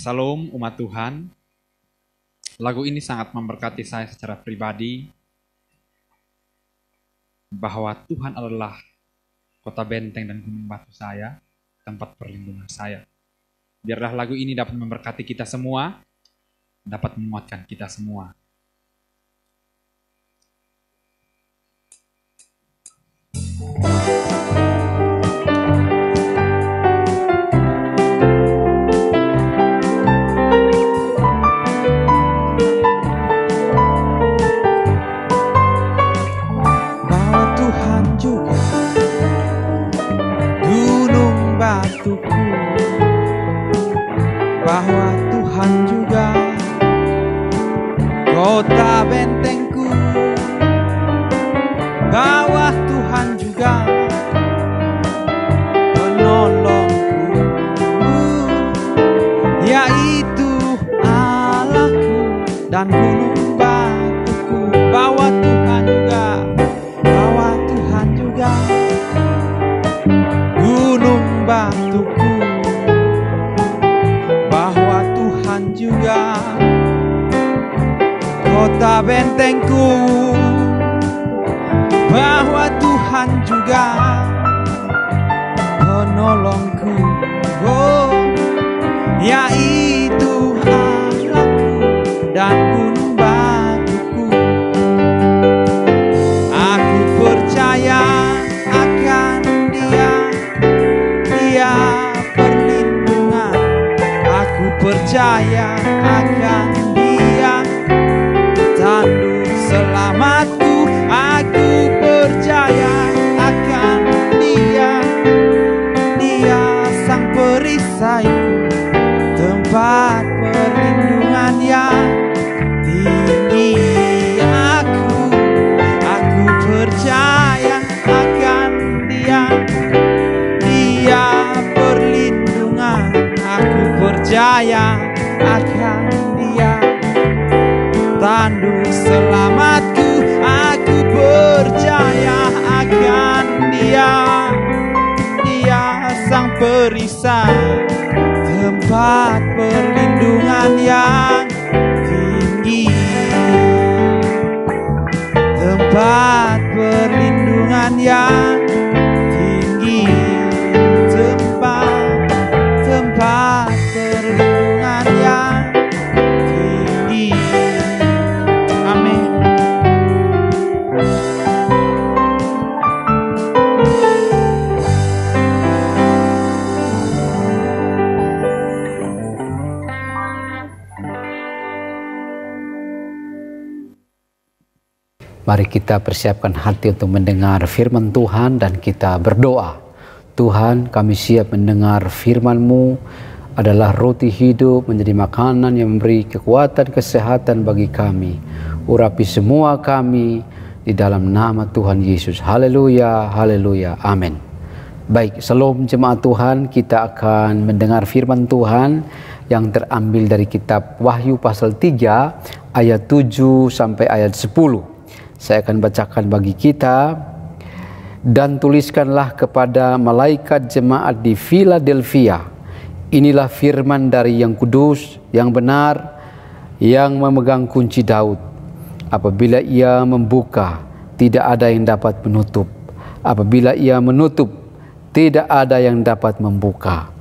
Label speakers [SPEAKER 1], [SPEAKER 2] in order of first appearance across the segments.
[SPEAKER 1] Salam umat Tuhan. Lagu ini sangat memberkati saya secara pribadi, bahwa Tuhan adalah kota benteng dan gunung batu saya, tempat perlindungan saya. Biarlah lagu ini dapat memberkati kita semua, dapat menguatkan kita semua.
[SPEAKER 2] Bahwa Tuhan juga kota bentengku, bahwa Tuhan juga penolongku, yaitu Allahku dan gunung batuku. Bahwa Tuhan juga, bahwa Tuhan juga gunung batuku, juga kota bentengku, bahwa Tuhan juga penolongku, yaitu Allahku dan gunung batuku. Aku percaya akan Dia, Dia perlindungan. Aku percaya akan Dia, tanduk selamatku. Aku percaya akan Dia, Dia sang perisaiku, tempat perlindungan yang tinggi. Aku percaya akan Dia, Dia perlindungan. Aku percaya akan Dia, tanduk selamatku. Aku percaya akan Dia, Dia sang perisai, tempat perlindungan yang tinggi, tempat perlindungan yang tinggi, tempat perlindungan yang tinggi. Amin.
[SPEAKER 3] Mari kita persiapkan hati untuk mendengar firman Tuhan dan kita berdoa. Tuhan, kami siap mendengar firman-Mu, adalah roti hidup, menjadi makanan yang memberi kekuatan, kesehatan bagi kami. Urapi semua kami di dalam nama Tuhan Yesus. Haleluya, haleluya, amin. Baik, shalom jemaat Tuhan, kita akan mendengar firman Tuhan yang terambil dari kitab Wahyu pasal 3 ayat 7 sampai ayat 10. Saya akan bacakan bagi kita. Dan tuliskanlah kepada malaikat jemaat di Philadelphia, inilah firman dari yang kudus, yang benar, yang memegang kunci Daud. Apabila ia membuka, tidak ada yang dapat menutup. Apabila ia menutup, tidak ada yang dapat membuka.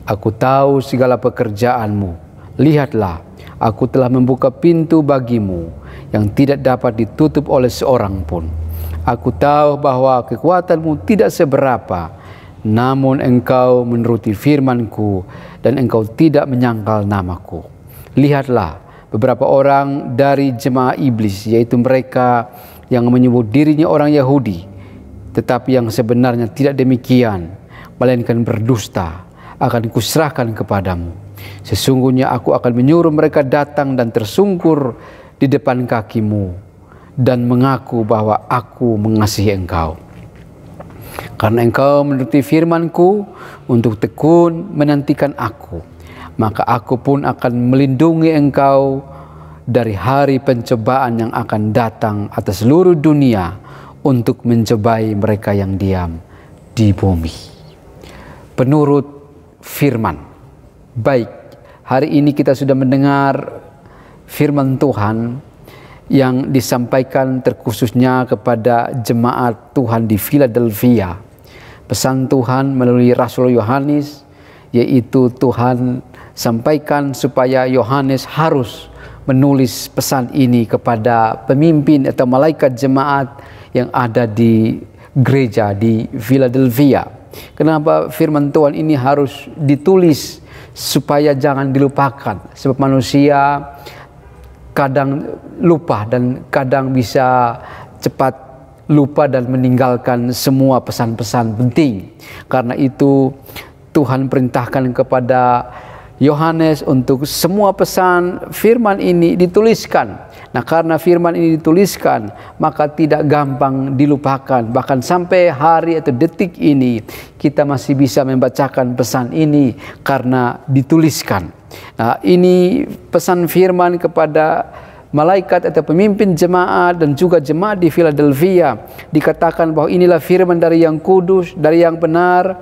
[SPEAKER 3] Aku tahu segala pekerjaanmu. Lihatlah, aku telah membuka pintu bagimu yang tidak dapat ditutup oleh seorang pun. Aku tahu bahwa kekuatanmu tidak seberapa, namun engkau menuruti firmanku dan engkau tidak menyangkal namaku. Lihatlah, beberapa orang dari jemaah iblis, yaitu mereka yang menyebut dirinya orang Yahudi, tetapi yang sebenarnya tidak demikian, melainkan berdusta, akan kuserahkan kepadamu. Sesungguhnya aku akan menyuruh mereka datang dan tersungkur di depan kakimu dan mengaku bahwa aku mengasihi engkau. Karena engkau menuruti firmanku untuk tekun menantikan aku, maka aku pun akan melindungi engkau dari hari pencobaan yang akan datang atas seluruh dunia untuk mencobai mereka yang diam di bumi. Penurut firman, baik Hari ini kita sudah mendengar firman Tuhan yang disampaikan terkhususnya kepada jemaat Tuhan di Philadelphia. Pesan Tuhan melalui Rasul Yohanes, yaitu Tuhan sampaikan supaya Yohanes harus menulis pesan ini kepada pemimpin atau malaikat jemaat yang ada di gereja di Philadelphia. Kenapa firman Tuhan ini harus ditulis? Supaya jangan dilupakan, sebab manusia kadang lupa dan kadang bisa cepat lupa dan meninggalkan semua pesan-pesan penting. Karena itu Tuhan perintahkan kepada Yohanes untuk semua pesan firman ini dituliskan. Nah, karena firman ini dituliskan, maka tidak gampang dilupakan. Bahkan sampai hari atau detik ini, kita masih bisa membacakan pesan ini karena dituliskan. Nah, ini pesan firman kepada malaikat atau pemimpin jemaat dan juga jemaat di Philadelphia. Dikatakan bahwa inilah firman dari yang kudus, dari yang benar,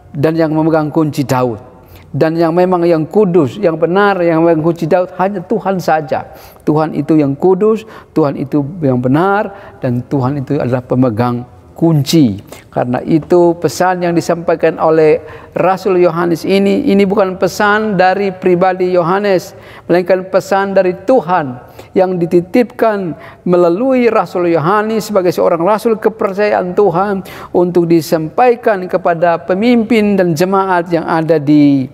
[SPEAKER 3] dan yang memegang kunci Daud. Dan yang memang yang kudus, yang benar, yang memegang kunci Daud hanya Tuhan saja. Tuhan itu yang kudus, Tuhan itu yang benar, dan Tuhan itu adalah pemegang kunci. Karena itu pesan yang disampaikan oleh Rasul Yohanes ini bukan pesan dari pribadi Yohanes, melainkan pesan dari Tuhan yang dititipkan melalui Rasul Yohanes sebagai seorang rasul kepercayaan Tuhan untuk disampaikan kepada pemimpin dan jemaat yang ada di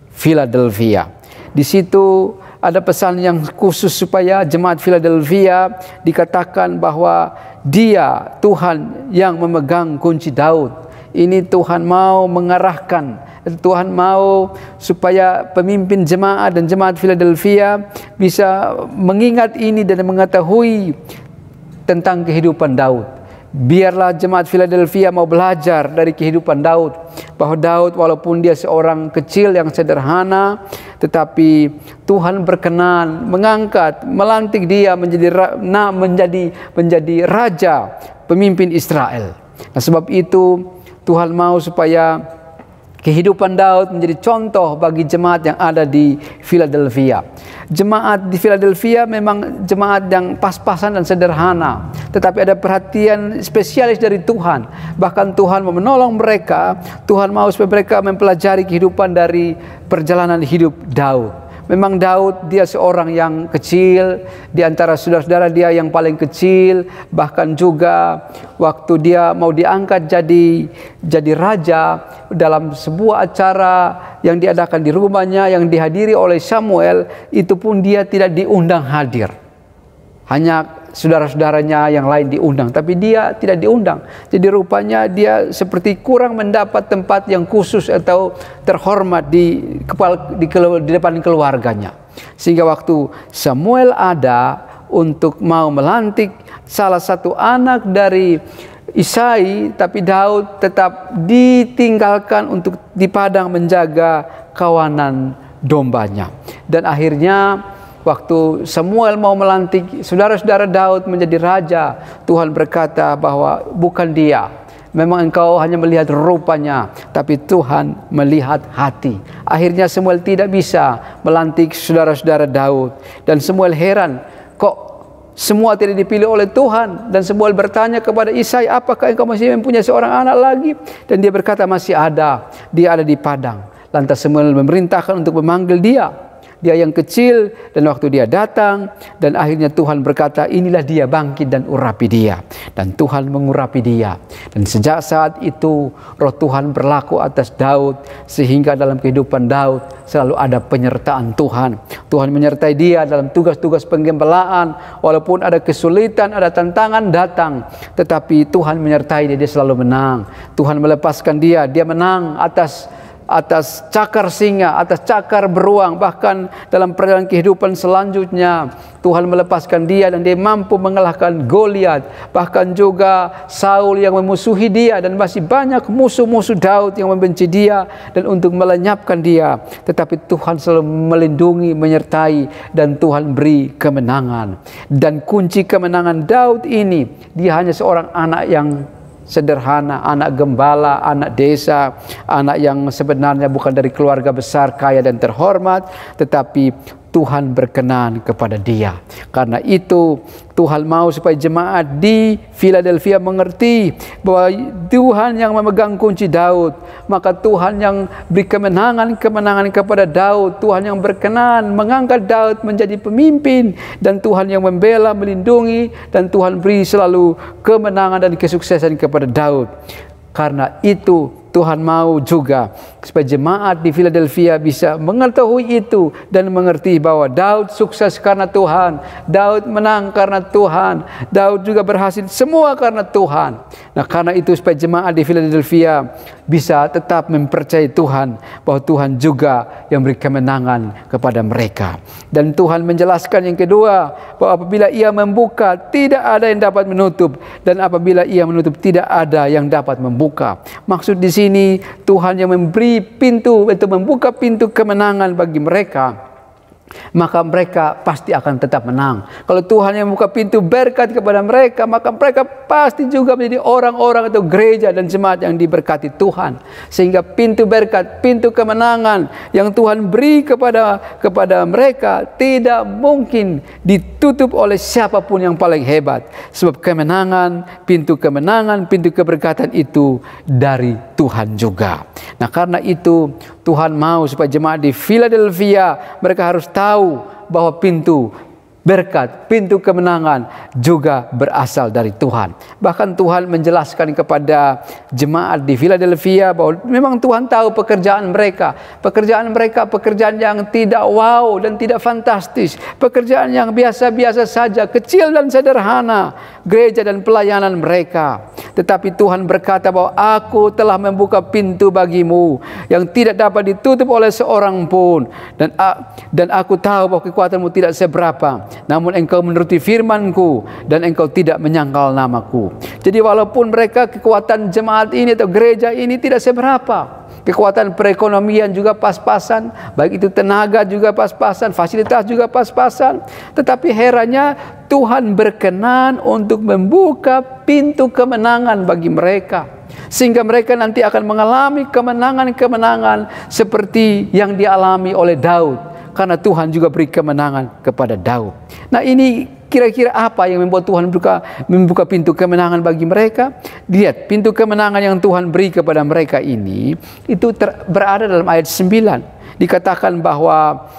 [SPEAKER 3] Philadelphia. Di situ ada pesan yang khusus supaya jemaat Philadelphia dikatakan bahwa Dia Tuhan yang memegang kunci Daud. Ini Tuhan mau mengarahkan, Tuhan mau supaya pemimpin jemaat dan jemaat Philadelphia bisa mengingat ini dan mengetahui tentang kehidupan Daud. Biarlah jemaat Philadelphia mau belajar dari kehidupan Daud, bahwa Daud walaupun dia seorang kecil yang sederhana, tetapi Tuhan berkenan mengangkat, melantik dia menjadi raja, pemimpin Israel. Nah, sebab itu Tuhan mau supaya kehidupan Daud menjadi contoh bagi jemaat yang ada di Philadelphia. Jemaat di Philadelphia memang jemaat yang pas-pasan dan sederhana, tetapi ada perhatian spesialis dari Tuhan. Bahkan Tuhan mau menolong mereka, Tuhan mau supaya mereka mempelajari kehidupan dari perjalanan hidup Daud. Memang Daud dia seorang yang kecil, di antara saudara-saudara dia yang paling kecil, bahkan juga waktu dia mau diangkat jadi raja dalam sebuah acara yang diadakan di rumahnya yang dihadiri oleh Samuel, itu pun dia tidak diundang hadir. Hanya saudara-saudaranya yang lain diundang, tapi dia tidak diundang. Jadi rupanya dia seperti kurang mendapat tempat yang khusus atau terhormat di depan keluarganya. Sehingga waktu Samuel ada untuk mau melantik salah satu anak dari Isai, tapi Daud tetap ditinggalkan untuk di padang menjaga kawanan dombanya. Dan akhirnya waktu Samuel mau melantik saudara-saudara Daud menjadi raja, Tuhan berkata bahwa bukan dia. Memang engkau hanya melihat rupanya, tapi Tuhan melihat hati. Akhirnya Samuel tidak bisa melantik saudara-saudara Daud. Dan Samuel heran, kok semua tidak dipilih oleh Tuhan? Dan Samuel bertanya kepada Isai, apakah engkau masih mempunyai seorang anak lagi? Dan dia berkata, masih ada, dia ada di padang. Lantas Samuel memerintahkan untuk memanggil dia yang kecil, dan waktu dia datang, dan akhirnya Tuhan berkata, inilah dia, bangkit dan urapi dia. Dan Tuhan mengurapi dia. Dan sejak saat itu roh Tuhan berlaku atas Daud, sehingga dalam kehidupan Daud selalu ada penyertaan Tuhan. Tuhan menyertai dia dalam tugas-tugas penggembalaan, walaupun ada kesulitan, ada tantangan datang, tetapi Tuhan menyertai dia selalu menang. Tuhan melepaskan dia menang atas cakar singa, atas cakar beruang. Bahkan dalam perjalanan kehidupan selanjutnya Tuhan melepaskan dia dan dia mampu mengalahkan Goliat. Bahkan juga Saul yang memusuhi dia, dan masih banyak musuh-musuh Daud yang membenci dia dan untuk melenyapkan dia. Tetapi Tuhan selalu melindungi, menyertai, dan Tuhan beri kemenangan. Dan kunci kemenangan Daud ini, dia hanya seorang anak yang sederhana, anak gembala, anak desa, anak yang sebenarnya bukan dari keluarga besar, kaya dan terhormat, tetapi Tuhan berkenan kepada dia. Karena itu Tuhan mau supaya jemaat di Philadelphia mengerti bahwa Tuhan yang memegang kunci Daud, maka Tuhan yang beri kemenangan kepada Daud, Tuhan yang berkenan mengangkat Daud menjadi pemimpin, dan Tuhan yang membela, melindungi, dan Tuhan beri selalu kemenangan dan kesuksesan kepada Daud. Karena itu Tuhan mau juga supaya jemaat di Philadelphia bisa mengetahui itu dan mengerti bahwa Daud sukses karena Tuhan, Daud menang karena Tuhan, Daud juga berhasil semua karena Tuhan. Nah, karena itu supaya jemaat di Philadelphia bisa tetap mempercayai Tuhan, bahwa Tuhan juga yang beri kemenangan kepada mereka. Dan Tuhan menjelaskan yang kedua, bahwa apabila Ia membuka, tidak ada yang dapat menutup, dan apabila Ia menutup, tidak ada yang dapat membuka. Maksud di sini Tuhan yang memberi pintu, itu membuka pintu kemenangan bagi mereka, maka mereka pasti akan tetap menang. Kalau Tuhan yang membuka pintu berkat kepada mereka, maka mereka pasti juga menjadi orang-orang atau gereja dan jemaat yang diberkati Tuhan. Sehingga pintu berkat, pintu kemenangan yang Tuhan beri kepada mereka tidak mungkin ditutup oleh siapapun yang paling hebat. Sebab kemenangan, pintu keberkatan itu dari Tuhan juga. Nah, karena itu Tuhan mau supaya jemaat di Philadelphia mereka harus tahu bahwa pintu berkat, pintu kemenangan juga berasal dari Tuhan. Bahkan Tuhan menjelaskan kepada jemaat di Philadelphia bahwa memang Tuhan tahu pekerjaan mereka pekerjaan yang tidak wow dan tidak fantastis, pekerjaan yang biasa-biasa saja, kecil dan sederhana, gereja dan pelayanan mereka. Tetapi Tuhan berkata bahwa Aku telah membuka pintu bagimu yang tidak dapat ditutup oleh seorang pun, dan Aku tahu bahwa kekuatanmu tidak seberapa, namun engkau menuruti firman-Ku dan engkau tidak menyangkal nama-Ku. Jadi walaupun mereka kekuatan jemaat ini atau gereja ini tidak seberapa, kekuatan perekonomian juga pas-pasan, baik itu tenaga juga pas-pasan, fasilitas juga pas-pasan, tetapi herannya Tuhan berkenan untuk membuka pintu kemenangan bagi mereka, sehingga mereka nanti akan mengalami kemenangan-kemenangan seperti yang dialami oleh Daud, karena Tuhan juga beri kemenangan kepada Daud. Nah, ini kira-kira apa yang membuat Tuhan membuka pintu kemenangan bagi mereka? Lihat, pintu kemenangan yang Tuhan beri kepada mereka ini, itu berada dalam ayat 9. Dikatakan bahwa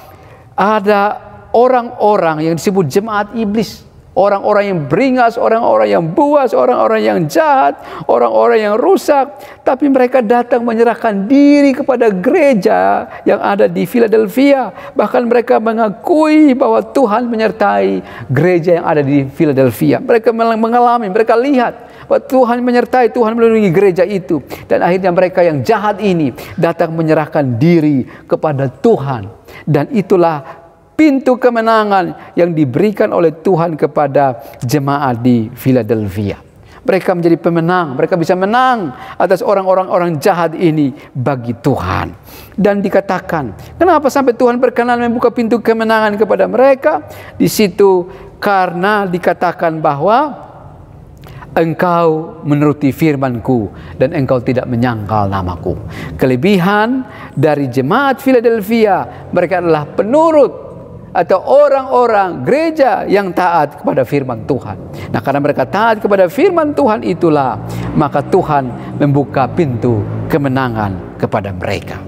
[SPEAKER 3] ada orang-orang yang disebut jemaat iblis, orang-orang yang beringas, orang-orang yang buas, orang-orang yang jahat, orang-orang yang rusak, tapi mereka datang menyerahkan diri kepada gereja yang ada di Philadelphia. Bahkan mereka mengakui bahwa Tuhan menyertai gereja yang ada di Philadelphia. Mereka mengalami, mereka lihat bahwa Tuhan menyertai, Tuhan melindungi gereja itu. Dan akhirnya mereka yang jahat ini datang menyerahkan diri kepada Tuhan. Dan itulah pintu kemenangan yang diberikan oleh Tuhan kepada jemaat di Philadelphia. Mereka menjadi pemenang, mereka bisa menang atas orang-orang jahat ini bagi Tuhan. Dan dikatakan, kenapa sampai Tuhan berkenan membuka pintu kemenangan kepada mereka? Di situ karena dikatakan bahwa engkau menuruti firman-Ku dan engkau tidak menyangkal nama-Ku. Kelebihan dari jemaat Philadelphia, mereka adalah penurut atau orang-orang gereja yang taat kepada firman Tuhan. Nah, karena mereka taat kepada firman Tuhan itulah, maka Tuhan membuka pintu kemenangan kepada mereka.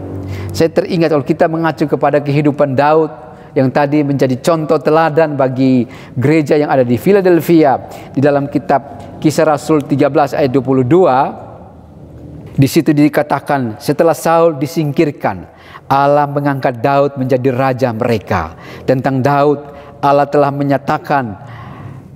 [SPEAKER 3] Saya teringat kalau kita mengacu kepada kehidupan Daud yang tadi menjadi contoh teladan bagi gereja yang ada di Philadelphia. Di dalam kitab Kisah Rasul 13 ayat 22, di situ dikatakan setelah Saul disingkirkan, Allah mengangkat Daud menjadi raja mereka. Tentang Daud, Allah telah menyatakan,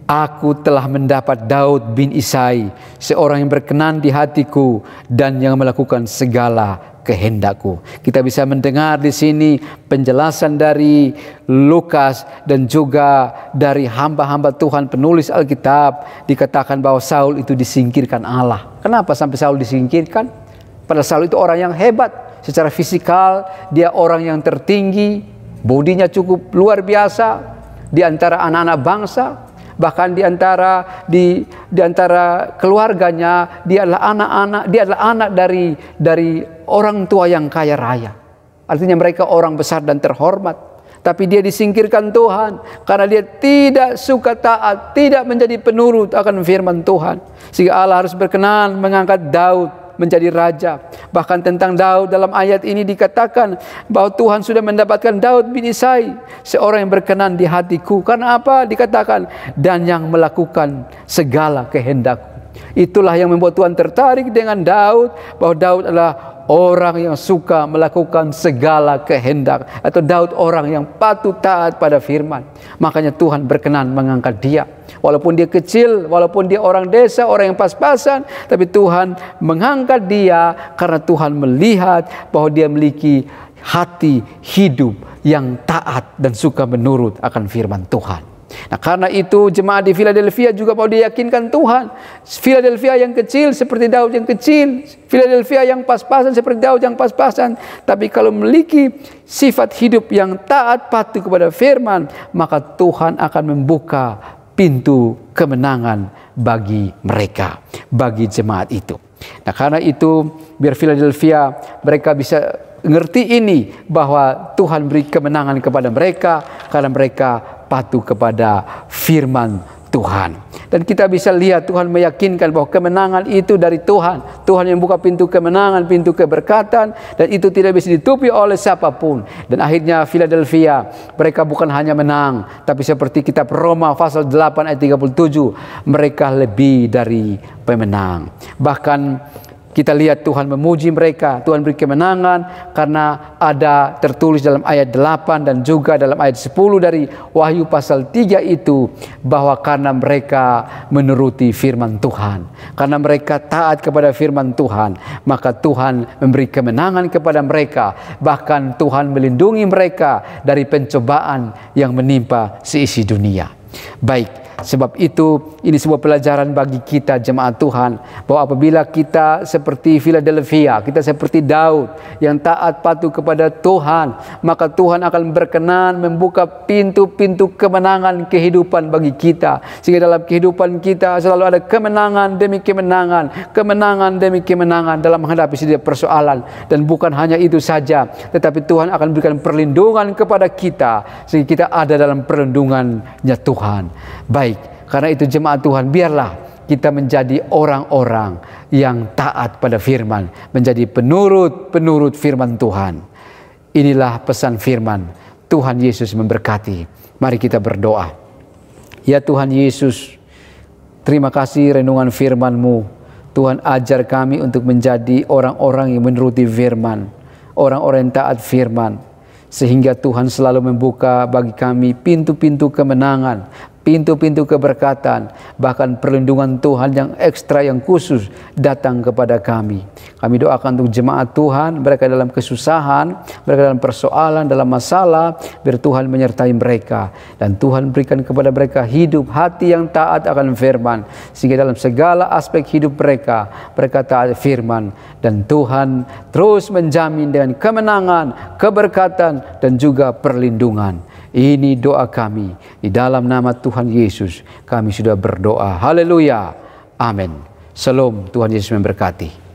[SPEAKER 3] Aku telah mendapat Daud bin Isai, seorang yang berkenan di hatiku dan yang melakukan segala kehendakku. Kita bisa mendengar di sini penjelasan dari Lukas dan juga dari hamba-hamba Tuhan penulis Alkitab. Dikatakan bahwa Saul itu disingkirkan Allah. Kenapa sampai Saul disingkirkan? Padahal Saul itu orang yang hebat. Secara fisikal dia orang yang tertinggi, bodinya cukup luar biasa di antara anak-anak bangsa. Bahkan di antara keluarganya dia adalah anak dari orang tua yang kaya raya. Artinya mereka orang besar dan terhormat. Tapi dia disingkirkan Tuhan karena dia tidak suka taat, tidak menjadi penurut akan firman Tuhan. Sehingga Allah harus berkenan mengangkat Daud menjadi raja. Bahkan tentang Daud dalam ayat ini dikatakan bahwa Tuhan sudah mendapatkan Daud bin Isai, seorang yang berkenan di hatiku. Karena apa? Dikatakan, dan yang melakukan segala kehendakku. Itulah yang membuat Tuhan tertarik dengan Daud, bahwa Daud adalah orang yang suka melakukan segala kehendak, atau Daud orang yang patuh taat pada firman. Makanya Tuhan berkenan mengangkat dia. Walaupun dia kecil, walaupun dia orang desa, orang yang pas-pasan, tapi Tuhan mengangkat dia karena Tuhan melihat bahwa dia memiliki hati hidup yang taat dan suka menurut akan firman Tuhan. Nah, karena itu jemaat di Philadelphia juga mau diyakinkan Tuhan. Philadelphia yang kecil seperti Daud yang kecil, Philadelphia yang pas-pasan seperti Daud yang pas-pasan. Tapi kalau memiliki sifat hidup yang taat patuh kepada firman, maka Tuhan akan membuka pintu kemenangan bagi mereka, bagi jemaat itu. Nah, karena itu biar Philadelphia mereka bisa ngerti ini, bahwa Tuhan beri kemenangan kepada mereka karena mereka patuh kepada firman Tuhan. Dan kita bisa lihat Tuhan meyakinkan bahwa kemenangan itu dari Tuhan. Tuhan yang buka pintu kemenangan, pintu keberkatan, dan itu tidak bisa ditutupi oleh siapapun. Dan akhirnya Philadelphia mereka bukan hanya menang, tapi seperti kitab Roma pasal 8 ayat 37, mereka lebih dari pemenang. Bahkan kita lihat Tuhan memuji mereka, Tuhan beri kemenangan karena ada tertulis dalam ayat 8 dan juga dalam ayat 10 dari Wahyu pasal 3 itu, bahwa karena mereka menuruti firman Tuhan, karena mereka taat kepada firman Tuhan, maka Tuhan memberi kemenangan kepada mereka. Bahkan Tuhan melindungi mereka dari pencobaan yang menimpa seisi dunia. Baik, sebab itu ini sebuah pelajaran bagi kita jemaat Tuhan, bahwa apabila kita seperti Philadelphia, kita seperti Daud yang taat patuh kepada Tuhan, maka Tuhan akan berkenan membuka pintu-pintu kemenangan kehidupan bagi kita. Sehingga dalam kehidupan kita selalu ada kemenangan demi kemenangan, kemenangan demi kemenangan dalam menghadapi setiap persoalan. Dan bukan hanya itu saja, tetapi Tuhan akan berikan perlindungan kepada kita sehingga kita ada dalam perlindungannya Tuhan. Baik, karena itu jemaat Tuhan, biarlah kita menjadi orang-orang yang taat pada firman, menjadi penurut firman Tuhan. Inilah pesan firman. Tuhan Yesus memberkati. Mari kita berdoa. Ya Tuhan Yesus, terima kasih renungan firman-Mu. Tuhan, ajar kami untuk menjadi orang-orang yang menuruti firman, orang-orang yang taat firman, sehingga Tuhan selalu membuka bagi kami pintu-pintu kemenangan, pintu-pintu keberkatan, bahkan perlindungan Tuhan yang ekstra, yang khusus datang kepada kami. Kami doakan untuk jemaat Tuhan, mereka dalam kesusahan, mereka dalam persoalan, dalam masalah, biar Tuhan menyertai mereka. Dan Tuhan berikan kepada mereka hidup, hati yang taat akan firman, sehingga dalam segala aspek hidup mereka, mereka taat firman. Dan Tuhan terus menjamin dengan kemenangan, keberkatan, dan juga perlindungan. Ini doa kami. Di dalam nama Tuhan Yesus kami sudah berdoa. Haleluya. Amin. Shalom. Tuhan Yesus memberkati.